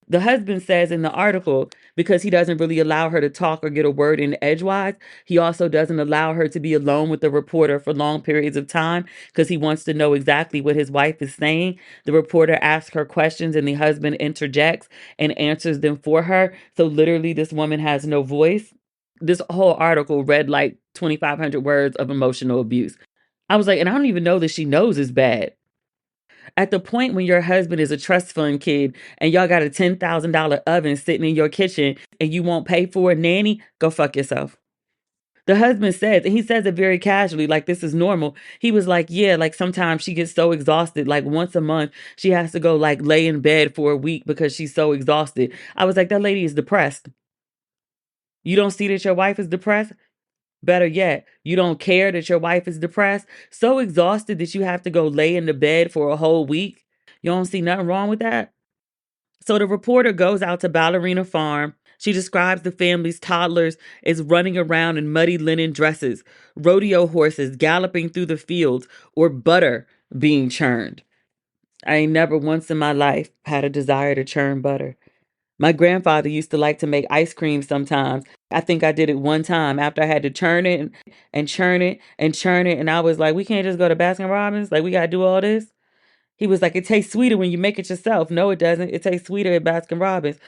The husband says in the article, because he doesn't really allow her to talk or get a word in edgewise, he also doesn't allow her to be alone with the reporter for long periods of time because he wants to know exactly what his wife is saying. The reporter asks her questions and the husband interjects and answers them for her. So literally, this woman has no voice. This whole article read like 2,500 words of emotional abuse. I was like, and I don't even know that she knows it's bad. At the point when your husband is a trust fund kid and y'all got a $10,000 oven sitting in your kitchen and you won't pay for a nanny, go fuck yourself. The husband says, and he says it very casually, like this is normal. He was like, yeah, like sometimes she gets so exhausted, like once a month, she has to go like lay in bed for a week because she's so exhausted. I was like, that lady is depressed. You don't see that your wife is depressed? Better yet, you don't care that your wife is depressed, so exhausted that you have to go lay in the bed for a whole week. You don't see nothing wrong with that? So the reporter goes out to Ballerina Farm. She describes the family's toddlers as running around in muddy linen dresses, rodeo horses galloping through the fields, or butter being churned. I ain't never once in my life had a desire to churn butter. My grandfather used to like to make ice cream sometimes. I think I did it one time after I had to churn it and churn it and churn it. And I was like, we can't just go to Baskin Robbins. Like, we got to do all this. He was like, it tastes sweeter when you make it yourself. No, it doesn't. It tastes sweeter at Baskin Robbins.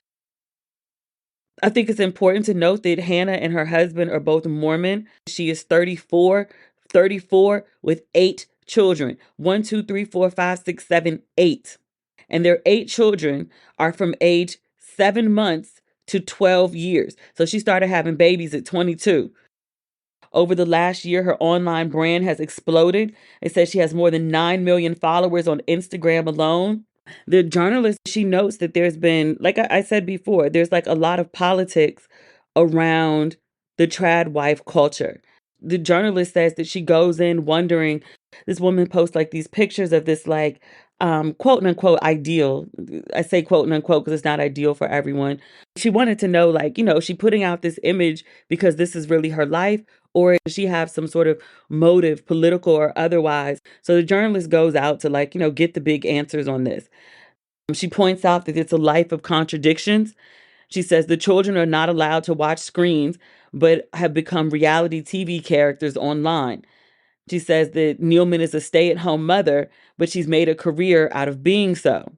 I think it's important to note that Hannah and her husband are both Mormon. She is 34 with 8 children. 1, 2, 3, 4, 5, 6, 7, 8. And their 8 children are from age 7 months to 12 years. So she started having babies at 22. Over the last year, her online brand has exploded. It says she has more than 9 million followers on Instagram alone. The journalist, she notes that there's been, like I said before, there's like a lot of politics around the tradwife culture. The journalist says that she goes in wondering, this woman posts like these pictures of this like quote unquote ideal. I say quote unquote because it's not ideal for everyone. She wanted to know, like, she putting out this image because this is really her life, or does she have some sort of motive, political or otherwise? So the journalist goes out to get the big answers on this. She points out that it's a life of contradictions. She says the children are not allowed to watch screens, but have become reality TV characters online. She says that Nealman is a stay-at-home mother, but she's made a career out of being so.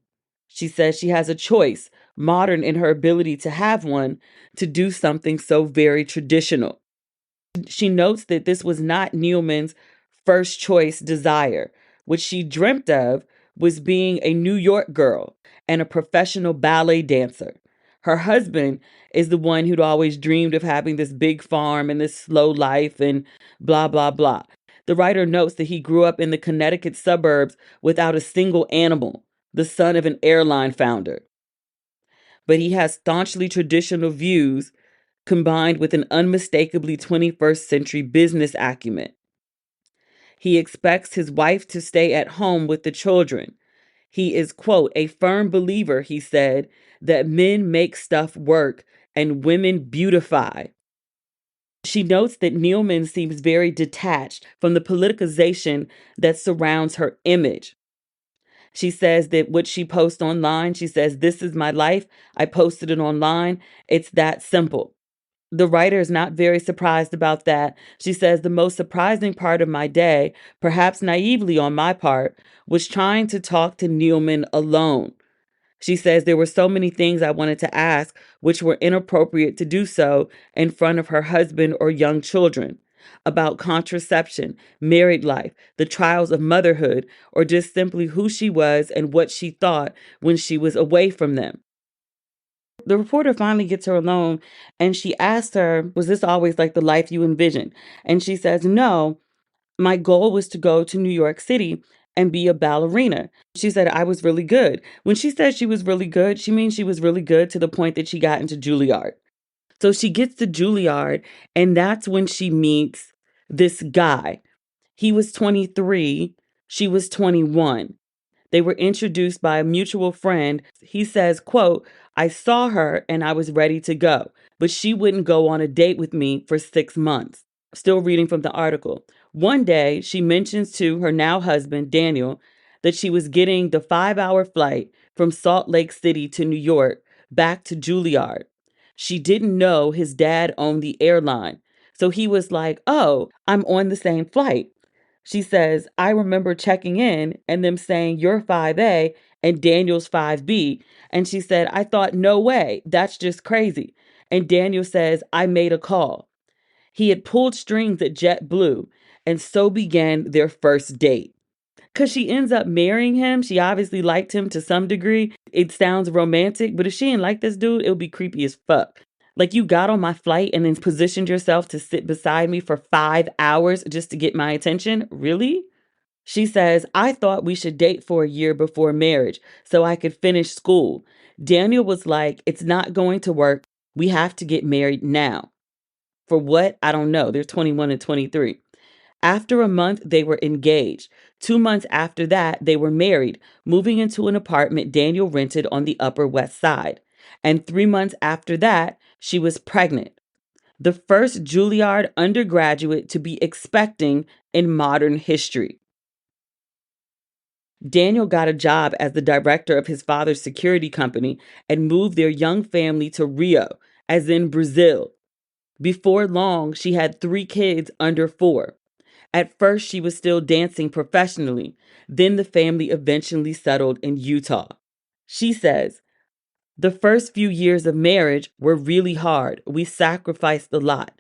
She says she has a choice, modern in her ability to have one, to do something so very traditional. She notes that this was not Nealman's first choice desire. What she dreamt of was being a New York girl and a professional ballet dancer. Her husband is the one who'd always dreamed of having this big farm and this slow life and blah, blah, blah. The writer notes that he grew up in the Connecticut suburbs without a single animal, the son of an airline founder. But he has staunchly traditional views combined with an unmistakably 21st century business acumen. He expects his wife to stay at home with the children. He is, quote, a firm believer, he said, that men make stuff work and women beautify. She notes that Nealman seems very detached from the politicization that surrounds her image. She says that what she posts online, she says, this is my life. I posted it online. It's that simple. The writer is not very surprised about that. She says the most surprising part of my day, perhaps naively on my part, was trying to talk to Nealman alone. She says there were so many things I wanted to ask, which were inappropriate to do so in front of her husband or young children, about contraception, married life, the trials of motherhood, or just simply who she was and what she thought when she was away from them. The reporter finally gets her alone and she asks her, was this always like the life you envisioned? And she says, no, my goal was to go to New York City and be a ballerina. She said, I was really good. When she says she was really good, she means she was really good to the point that she got into Juilliard. So she gets to Juilliard and that's when she meets this guy. He was 23. She was 21. They were introduced by a mutual friend. He says, quote, I saw her and I was ready to go, but she wouldn't go on a date with me for 6 months. Still reading from the article. One day, she mentions to her now husband, Daniel, that she was getting the 5-hour flight from Salt Lake City to New York Back to Juilliard. She didn't know his dad owned the airline. So he was like, oh, I'm on the same flight. She says, I remember checking in and them saying, you're 5A and Daniel's 5B. And she said, I thought, no way, that's just crazy. And Daniel says, I made a call. He had pulled strings at JetBlue, and so began their first date. Because she ends up marrying him. She obviously liked him to some degree. It sounds romantic, but if she didn't like this dude, it would be creepy as fuck. Like, you got on my flight and then positioned yourself to sit beside me for 5 hours just to get my attention? Really? She says, I thought we should date for a year before marriage so I could finish school. Daniel was like, it's not going to work. We have to get married now. For what? I don't know. They're 21 and 23. After a month, they were engaged. 2 months after that, they were married, moving into an apartment Daniel rented on the Upper West Side. And 3 months after that, she was pregnant. The first Juilliard undergraduate to be expecting in modern history. Daniel got a job as the director of his father's security company and moved their young family to Rio, as in Brazil. Before long, she had 3 kids under 4. At first, she was still dancing professionally. Then the family eventually settled in Utah. She says, the first few years of marriage were really hard. We sacrificed a lot.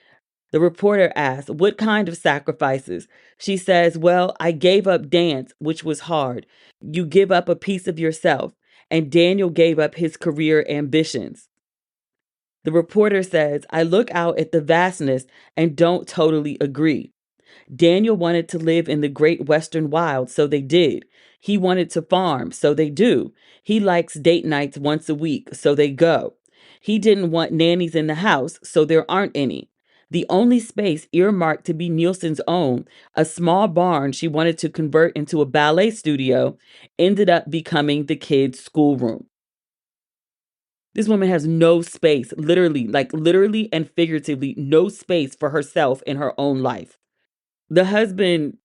The reporter asked, what kind of sacrifices? She says, well, I gave up dance, which was hard. You give up a piece of yourself. And Daniel gave up his career ambitions. The reporter says, I look out at the vastness and don't totally agree. Daniel wanted to live in the great western wild, so they did. He wanted to farm, so they do. He likes date nights once a week, so they go. He didn't want nannies in the house, so there aren't any. The only space earmarked to be Nielsen's own, a small barn she wanted to convert into a ballet studio, ended up becoming the kids' schoolroom. This woman has no space, literally and figuratively, no space for herself in her own life. The husband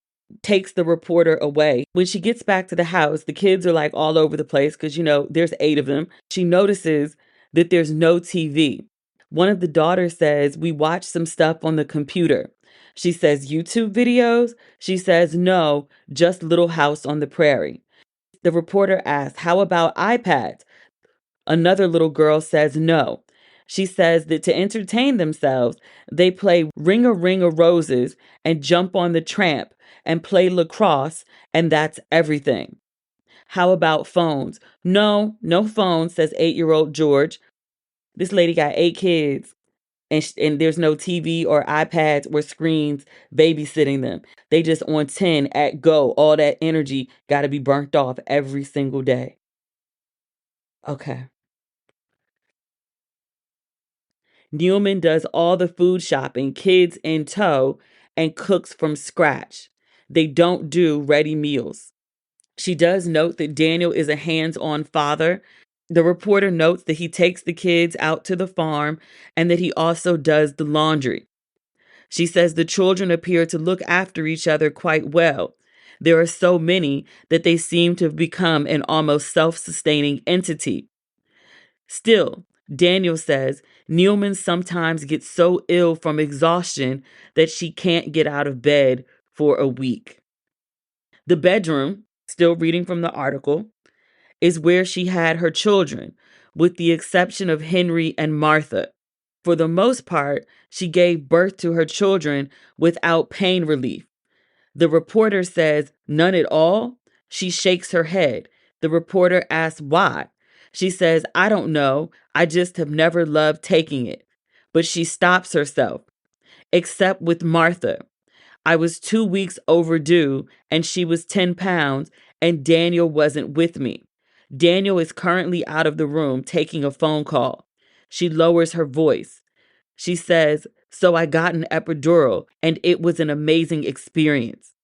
takes the reporter away. When she gets back to the house, the kids are like all over the place because, there's 8 of them. She notices that there's no TV. One of the daughters says, we watched some stuff on the computer. She says, YouTube videos? She says, no, just Little House on the Prairie. The reporter asks, how about iPads? Another little girl says no. She says that to entertain themselves, they play Ring-a-Roses and jump on the tramp and play lacrosse, and that's everything. How about phones? No phones, says 8-year-old George. This lady got 8 kids, and there's no TV or iPads or screens babysitting them. They just on 10 at go. All that energy got to be burnt off every single day. Okay. Newman does all the food shopping, kids in tow, and cooks from scratch. They don't do ready meals. She does note that Daniel is a hands-on father. The reporter notes that he takes the kids out to the farm and that he also does the laundry. She says the children appear to look after each other quite well. There are so many that they seem to have become an almost self-sustaining entity. Still, Daniel says Nealman sometimes gets so ill from exhaustion that she can't get out of bed for a week. The bedroom, still reading from the article, is where she had her children, with the exception of Henry and Martha. For the most part, she gave birth to her children without pain relief. The reporter says, none at all? She shakes her head. The reporter asks why. She says, I don't know. I just have never loved taking it. But she stops herself. Except with Martha. I was 2 weeks overdue and she was 10 pounds and Daniel wasn't with me. Daniel is currently out of the room taking a phone call. She lowers her voice. She says, so I got an epidural and it was an amazing experience.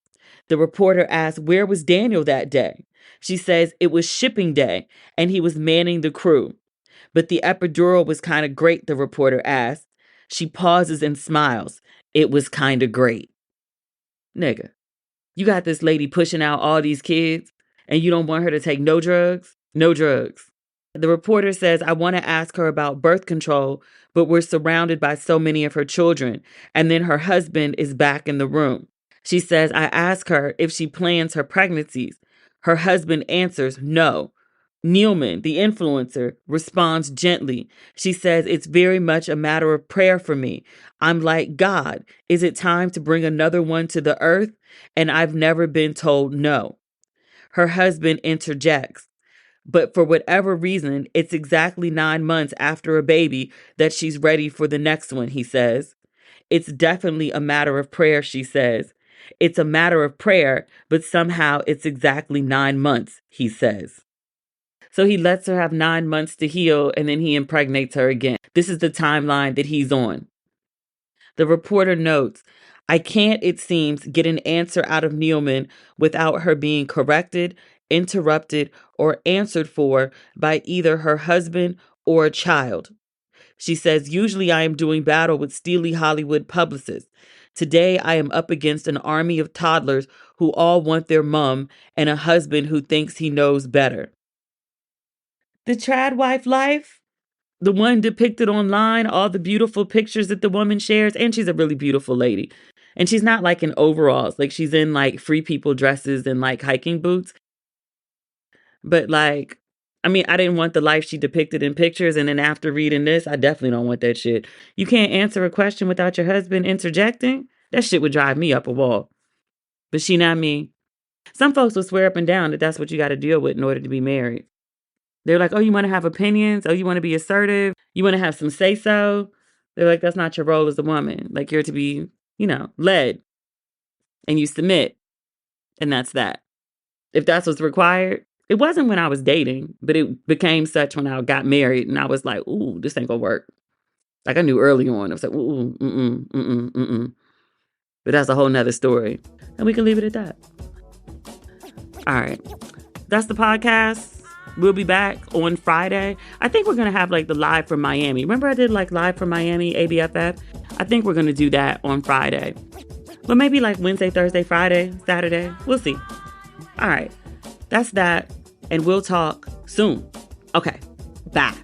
The reporter asks, where was Daniel that day? She says it was shipping day and he was manning the crew. But the epidural was kind of great, the reporter asks. She pauses and smiles. It was kind of great. Nigga, you got this lady pushing out all these kids and you don't want her to take no drugs? No drugs. The reporter says, I want to ask her about birth control, but we're surrounded by so many of her children. And then her husband is back in the room. She says, I ask her if she plans her pregnancies. Her husband answers no. Neilman, the influencer, responds gently. She says, it's very much a matter of prayer for me. I'm like, God, is it time to bring another one to the earth? And I've never been told no. Her husband interjects. But for whatever reason, it's exactly 9 months after a baby that she's ready for the next one, he says. It's definitely a matter of prayer, she says. It's a matter of prayer, but somehow it's exactly 9 months, he says. So he lets her have 9 months to heal, and then he impregnates her again. This is the timeline that he's on. The reporter notes, I can't, it seems, get an answer out of Neilman without her being corrected, interrupted, or answered for by either her husband or a child. She says, usually I am doing battle with steely Hollywood publicists. Today I am up against an army of toddlers who all want their mom and a husband who thinks he knows better. The tradwife life, the one depicted online, all the beautiful pictures that the woman shares, and she's a really beautiful lady. And she's not like in overalls, like she's in like free people dresses and like hiking boots. But like, I mean, I didn't want the life she depicted in pictures. And then after reading this, I definitely don't want that shit. You can't answer a question without your husband interjecting. That shit would drive me up a wall. But she not me. Some folks will swear up and down that that's what you got to deal with in order to be married. They're like, oh, you want to have opinions? Oh, you want to be assertive? You want to have some say-so? They're like, that's not your role as a woman. Like, you're to be, led. And you submit. And that's that. If that's what's required. It wasn't when I was dating, but it became such when I got married. And I was like, ooh, this ain't gonna work. Like I knew early on. I was like, ooh, mm-mm. But that's a whole nother story. And we can leave it at that. All right. That's the podcast. We'll be back on Friday. I think we're going to have like the live from Miami. Remember I did like live from Miami, ABFF? I think we're going to do that on Friday. But maybe like Wednesday, Thursday, Friday, Saturday. We'll see. All right. That's that. And we'll talk soon. Okay. Bye.